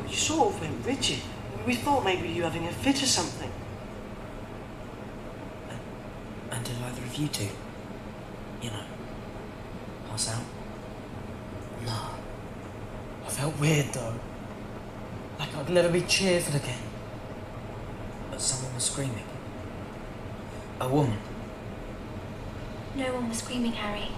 You sort of went rigid. We thought maybe you were having a fit or something. And did either of you two, pass out? No. I felt weird though. Like I'd never be cheerful again. But someone was screaming. A woman. No one was screaming, Harry.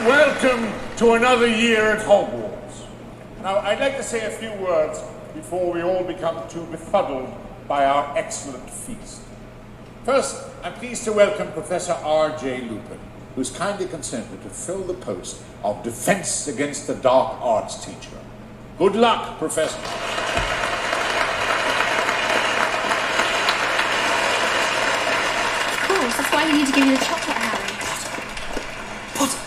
Welcome to another year at Hogwarts. Now, I'd like to say a few words before we all become too befuddled by our excellent feast. First, I'm pleased to welcome Professor R.J. Lupin, who's kindly consented to fill the post of Defense Against the Dark Arts teacher. Good luck, Professor. Of course, that's why you need to give me the chocolate, Harry. Potter!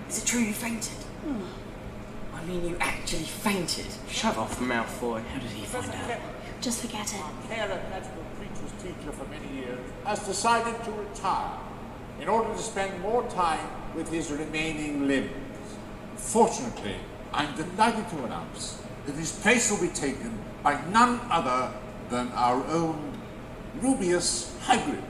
Is it true you fainted? I mean, you actually fainted. Shut off, Malfoy. How did he find out? Just forget it. Care and magical creatures teacher for many years has decided to retire in order to spend more time with his remaining limbs. Fortunately, I'm delighted to announce that his place will be taken by none other than our own Rubius Hagrid.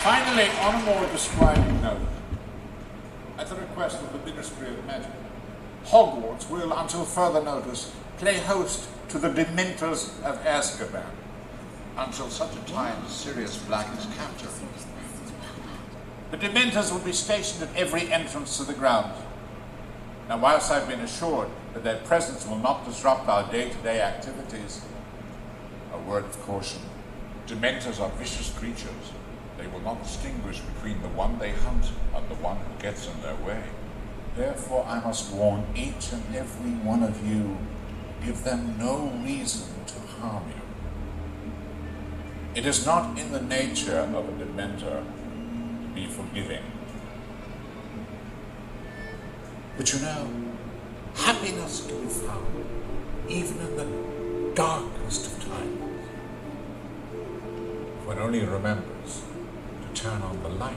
Finally, on a more describing note, at the request of the Ministry of Magic, Hogwarts will, until further notice, play host to the Dementors of Azkaban, until such a time as Sirius Black is captured. The Dementors will be stationed at every entrance to the grounds. Now, whilst I've been assured that their presence will not disrupt our day-to-day activities, a word of caution. Dementors are vicious creatures. They will not distinguish between the one they hunt and the one who gets in their way. Therefore, I must warn each and every one of you, give them no reason to harm you. It is not in the nature of a Dementor to be forgiving. But you know, happiness can be found even in the darkest of times. If one only remembers to turn on the light.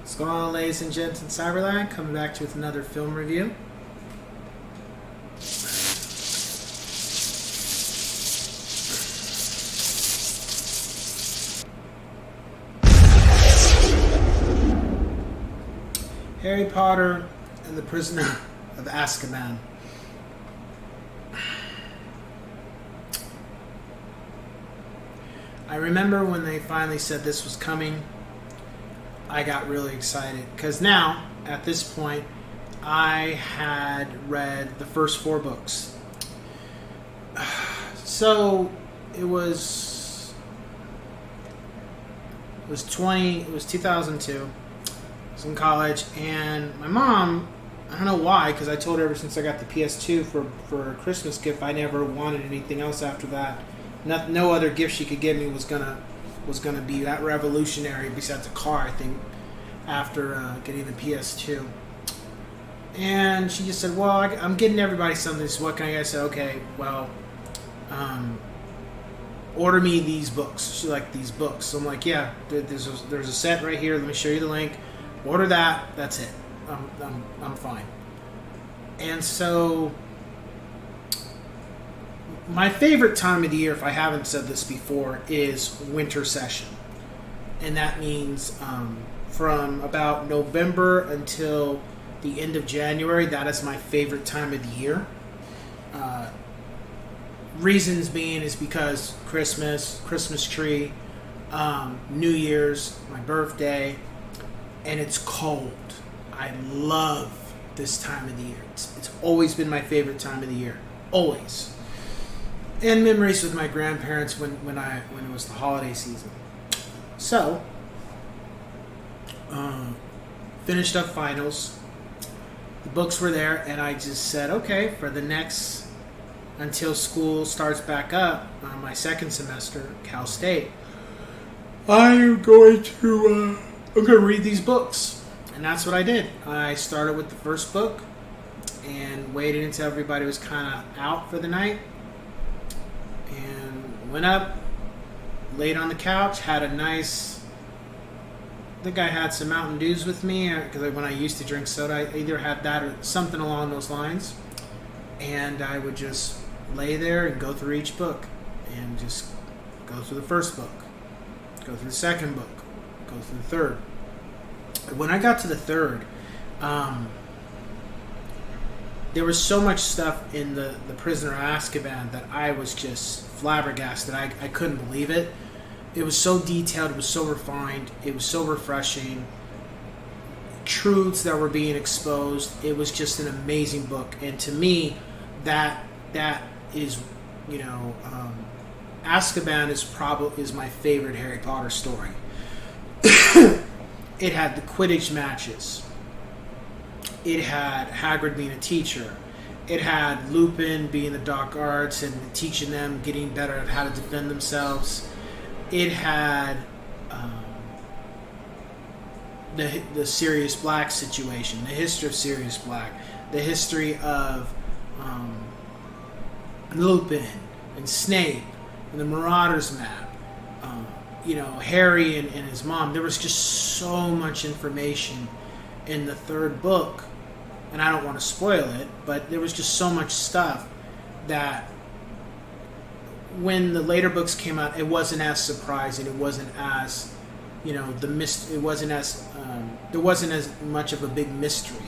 What's going on, ladies and gents in Cyberland? Coming back to you with another film review. Harry Potter and the Prisoner of Azkaban. I remember when they finally said this was coming. I got really excited because now, at this point, I had read the first 4 books. So it was 2002. I was in college, and my mom, I don't know why, because I told her ever since I got the PS2 for a Christmas gift, I never wanted anything else after that. No other gift she could give me was gonna be that revolutionary besides a car, I think, after getting the PS2. And she just said, well, I'm getting everybody something, so what can I get? I said, okay, well, order me these books. She liked these books. So I'm like, yeah, there's a set right here. Let me show you the link. Order that. That's it. I'm fine. And so my favorite time of the year, if I haven't said this before, is winter session. And that means from about November until the end of January. That is my favorite time of the year. Reasons being is because Christmas tree, New Year's, my birthday, and it's cold. I love this time of the year. It's always been my favorite time of the year. Always. And memories with my grandparents when it was the holiday season. So, finished up finals. The books were there, and I just said, okay, for the next, until school starts back up, my second semester, Cal State, I'm going to read these books. And that's what I did. I started with the first book and waited until everybody was kind of out for the night. And went up, laid on the couch, had a nice, I think I had some Mountain Dews with me, because when I used to drink soda, I either had that or something along those lines. And I would just lay there and go through each book. And just go through the first book, go through the second book, go through the third. When I got to the third, there was so much stuff in the Prisoner of Azkaban that I was just flabbergasted. I couldn't believe it. It was so detailed. It was so refined. It was so refreshing. Truths that were being exposed. It was just an amazing book. And to me, that is, Azkaban is my favorite Harry Potter story. It had the Quidditch matches. It had Hagrid being a teacher. It had Lupin being the dark arts and teaching them, getting better at how to defend themselves. It had the Sirius Black situation, the history of Sirius Black, the history of Lupin and Snape and the Marauders map. Harry and his mom. There was just so much information in the third book, and I don't want to spoil it, but there was just so much stuff that when the later books came out, it wasn't as surprising. It wasn't as, it wasn't as there wasn't as much of a big mystery.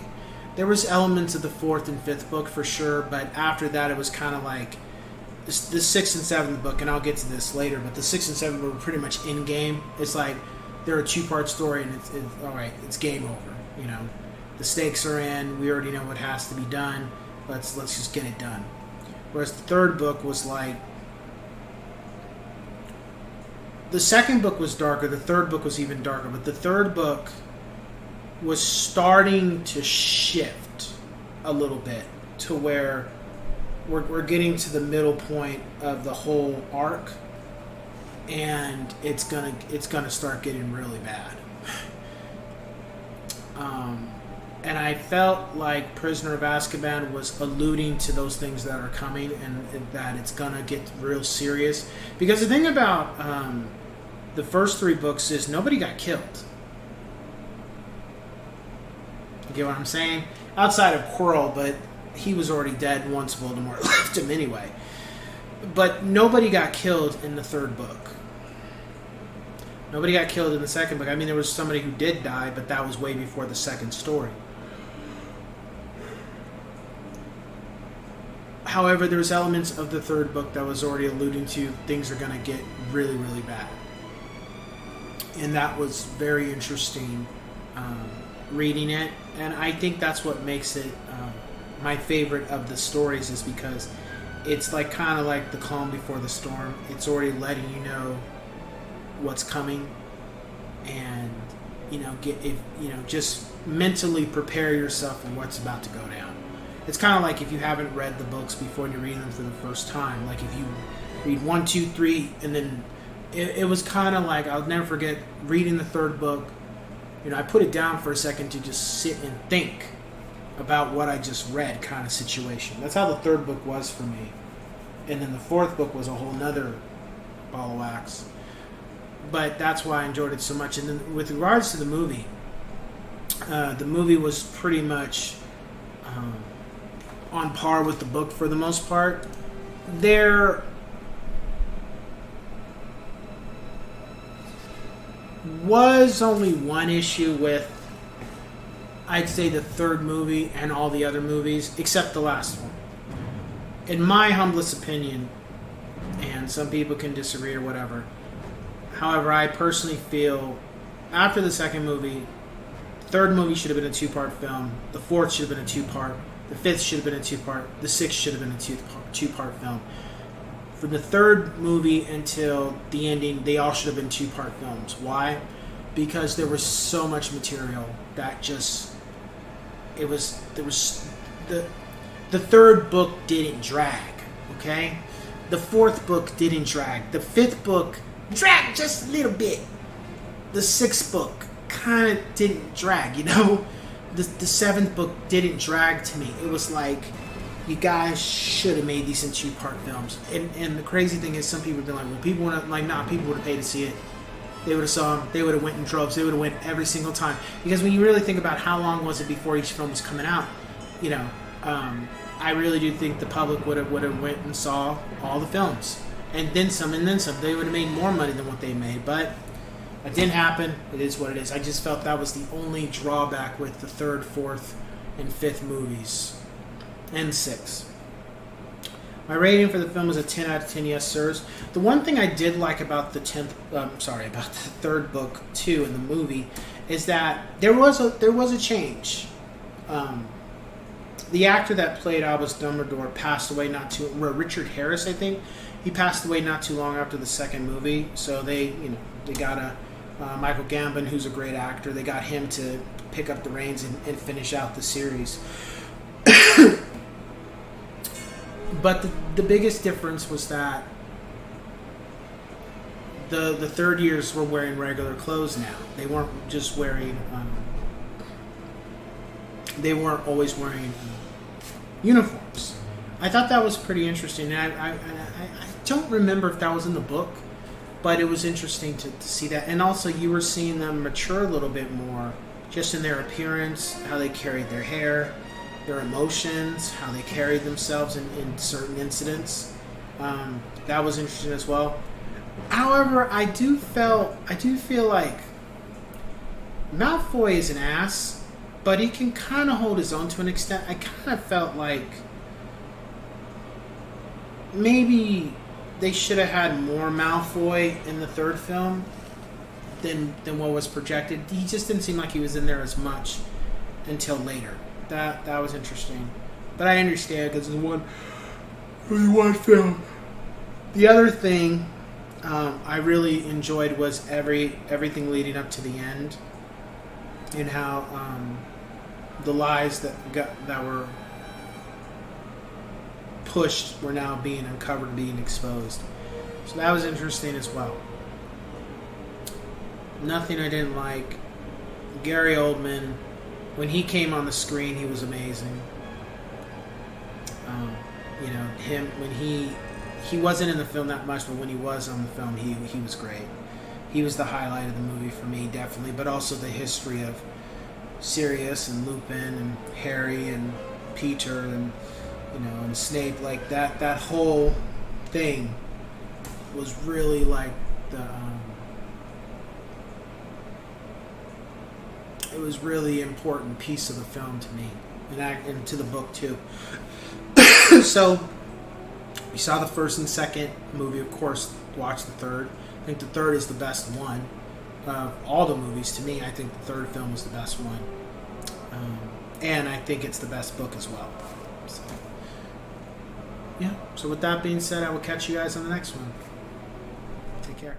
There was elements of the fourth and fifth book for sure, but after that, it was kind of like the sixth and seventh book, and I'll get to this later. But the sixth and seventh were pretty much in game. It's like they're a 2-part story, and it's all right. It's game over. The stakes are in. We already know what has to be done. Let's just get it done. Whereas the third book was like, the second book was darker. The third book was even darker. But the third book was starting to shift a little bit to where we're getting to the middle point of the whole arc, and it's gonna start getting really bad. And I felt like Prisoner of Azkaban was alluding to those things that are coming, and that it's gonna get real serious. Because the thing about the first 3 books is nobody got killed. You get what I'm saying? Outside of Quirrell, but he was already dead once Voldemort left him anyway. But nobody got killed in the third book. Nobody got killed in the second book. I mean, there was somebody who did die, but that was way before the second story. However, there's elements of the third book that was already alluding to things are going to get really, really bad. and that was very interesting reading it. And I think that's what makes it my favorite of the stories, is because it's like kind of like the calm before the storm. It's already letting you know what's coming, and just mentally prepare yourself for what's about to go down. It's kind of like if you haven't read the books before and you're reading them for the first time. Like if you read 1, 2, 3, and then it was kind of like, I'll never forget reading the third book. I put it down for a second to just sit and think about what I just read, kind of situation. That's how the third book was for me. And then the fourth book was a whole nother ball of wax. But that's why I enjoyed it so much. And then with regards to the movie was pretty much on par with the book for the most part. There was only one issue with, I'd say, the third movie and all the other movies, except the last one. In my humblest opinion, and some people can disagree or whatever, however, I personally feel after the second movie, the third movie should have been a 2-part film, the fourth should have been a 2-part, the fifth should have been a 2-part, the sixth should have been a 2-part film. From the third movie until the ending, they all should have been 2-part films. Why? Because there was so much material that the third book didn't drag, okay? The fourth book didn't drag. The fifth book dragged just a little bit. The sixth book kind of didn't drag, The seventh book didn't drag to me. It was like, you guys should have made these in 2-part films. And the crazy thing is, some people have been like, well, people would have, people would have paid to see it. They would have saw them. They would have went in droves. They would have went every single time. Because when you really think about how long was it before each film was coming out, I really do think the public would have went and saw all the films. And then some, and then some. They would have made more money than what they made. But it didn't happen. It is what it is. I just felt that was the only drawback with the third, fourth, and fifth movies. And 6. My rating for the film is a 10 out of 10, yes, sirs. The one thing I did like about the third book too in the movie is that there was a change. The actor that played Albus Dumbledore passed away Richard Harris, I think. He passed away not too long after the second movie, so they got Michael Gambon, who's a great actor. They got him to pick up the reins and finish out the series. But the biggest difference was that the third years were wearing regular clothes now. They weren't just wearing. They weren't always wearing uniforms. I thought that was pretty interesting. And I don't remember if that was in the book, but it was interesting to see that. And also, you were seeing them mature a little bit more, just in their appearance, how they carried their hair, their emotions, how they carried themselves in certain incidents. That was interesting as well. However, I do feel like Malfoy is an ass, but he can kind of hold his own to an extent. I kind of felt like maybe they should have had more Malfoy in the third film than what was projected. He just didn't seem like he was in there as much until later. That was interesting, but I understand because it was one film. The other thing I really enjoyed was everything leading up to the end, and how the lies that were pushed were now being uncovered, being exposed. So that was interesting as well. Nothing I didn't like. Gary Oldman, when he came on the screen, he was amazing. Him when he wasn't in the film that much, but when he was on the film, he was great. He was the highlight of the movie for me, definitely. But also the history of Sirius and Lupin and Harry and Peter and and Snape, like that whole thing was really like it was really important piece of the film to me, and to the book too. So we saw the first and second movie, of course. Watched the third. I think the third is the best one. all the movies. To me, I think the third film was the best one, and I think it's the best book as well. So, yeah. So with that being said, I will catch you guys on the next one. Take care.